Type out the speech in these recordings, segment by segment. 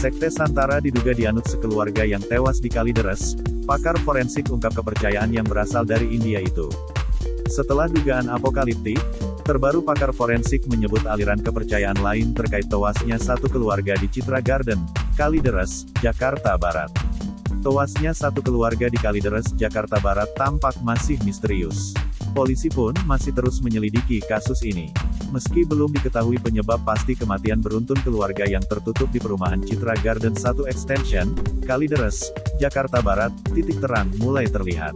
Sekte Santara diduga dianut sekeluarga yang tewas di Kalideres. Pakar forensik ungkap kepercayaan yang berasal dari India itu. Setelah dugaan apokaliptik, terbaru pakar forensik menyebut aliran kepercayaan lain terkait tewasnya satu keluarga di Citra Garden, Kalideres, Jakarta Barat. Tewasnya satu keluarga di Kalideres, Jakarta Barat tampak masih misterius. Polisi pun masih terus menyelidiki kasus ini. Meski belum diketahui penyebab pasti kematian beruntun keluarga yang tertutup di perumahan Citra Garden 1 Extension, Kalideres, Jakarta Barat, titik terang mulai terlihat.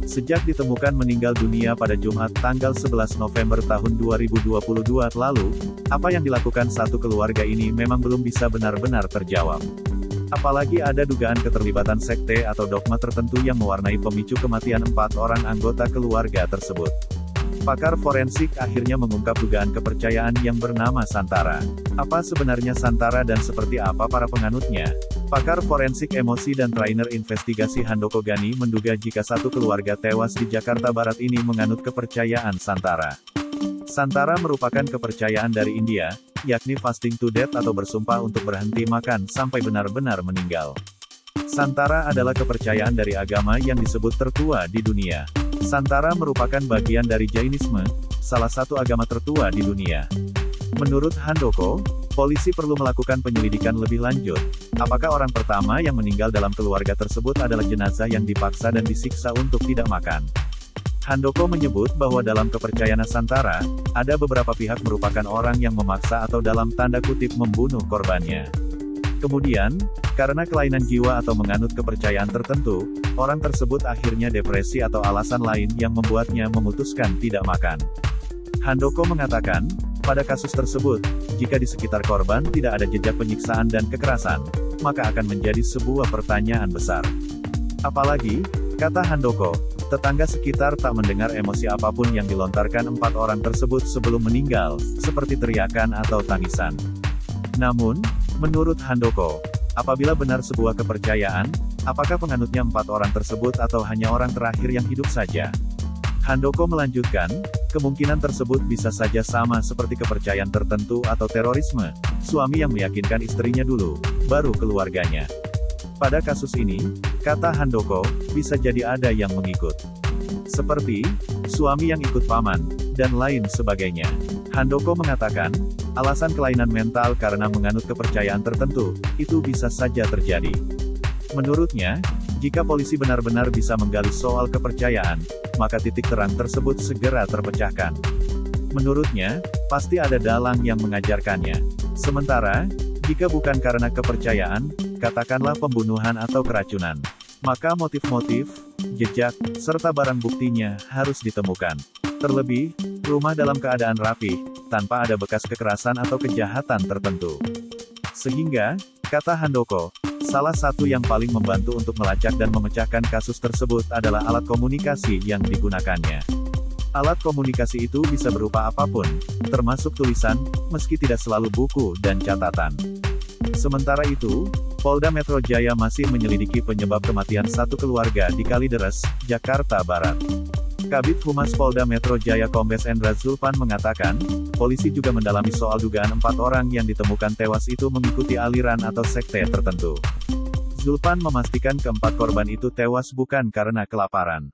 Sejak ditemukan meninggal dunia pada Jumat tanggal 11 November tahun 2022 lalu, apa yang dilakukan satu keluarga ini memang belum bisa benar-benar terjawab. Apalagi ada dugaan keterlibatan sekte atau dogma tertentu yang mewarnai pemicu kematian 4 orang anggota keluarga tersebut. Pakar forensik akhirnya mengungkap dugaan kepercayaan yang bernama Santara. Apa sebenarnya Santara dan seperti apa para penganutnya? Pakar forensik emosi dan trainer investigasi Handoko Gani menduga jika satu keluarga tewas di Jakarta Barat ini menganut kepercayaan Santara. Santara merupakan kepercayaan dari India, yakni fasting to death atau bersumpah untuk berhenti makan sampai benar-benar meninggal. Santara adalah kepercayaan dari agama yang disebut tertua di dunia. Santara merupakan bagian dari Jainisme, salah satu agama tertua di dunia. Menurut Handoko, polisi perlu melakukan penyelidikan lebih lanjut. Apakah orang pertama yang meninggal dalam keluarga tersebut adalah jenazah yang dipaksa dan disiksa untuk tidak makan? Handoko menyebut bahwa dalam kepercayaan Santara, ada beberapa pihak merupakan orang yang memaksa atau dalam tanda kutip membunuh korbannya. Kemudian, karena kelainan jiwa atau menganut kepercayaan tertentu, orang tersebut akhirnya depresi atau alasan lain yang membuatnya memutuskan tidak makan. Handoko mengatakan, pada kasus tersebut, jika di sekitar korban tidak ada jejak penyiksaan dan kekerasan, maka akan menjadi sebuah pertanyaan besar. Apalagi, kata Handoko, tetangga sekitar tak mendengar emosi apapun yang dilontarkan 4 orang tersebut sebelum meninggal, seperti teriakan atau tangisan. Namun, menurut Handoko, apabila benar sebuah kepercayaan, apakah penganutnya 4 orang tersebut atau hanya orang terakhir yang hidup saja? Handoko melanjutkan, kemungkinan tersebut bisa saja sama seperti kepercayaan tertentu atau terorisme, suami yang meyakinkan istrinya dulu, baru keluarganya. Pada kasus ini, kata Handoko, bisa jadi ada yang mengikut. Seperti, suami yang ikut paman, dan lain sebagainya. Handoko mengatakan, alasan kelainan mental karena menganut kepercayaan tertentu, itu bisa saja terjadi. Menurutnya, jika polisi benar-benar bisa menggali soal kepercayaan, maka titik terang tersebut segera terpecahkan. Menurutnya, pasti ada dalang yang mengajarkannya. Sementara, jika bukan karena kepercayaan, katakanlah pembunuhan atau keracunan, maka motif-motif, jejak, serta barang buktinya harus ditemukan. Terlebih, rumah dalam keadaan rapih, tanpa ada bekas kekerasan atau kejahatan tertentu. Sehingga, kata Handoko, salah satu yang paling membantu untuk melacak dan memecahkan kasus tersebut adalah alat komunikasi yang digunakannya. Alat komunikasi itu bisa berupa apapun, termasuk tulisan, meski tidak selalu buku dan catatan. Sementara itu, Polda Metro Jaya masih menyelidiki penyebab kematian satu keluarga di Kalideres, Jakarta Barat. Kabid Humas Polda Metro Jaya Kombes Endra Zulpan mengatakan, polisi juga mendalami soal dugaan 4 orang yang ditemukan tewas itu mengikuti aliran atau sekte tertentu. Zulpan memastikan keempat korban itu tewas bukan karena kelaparan.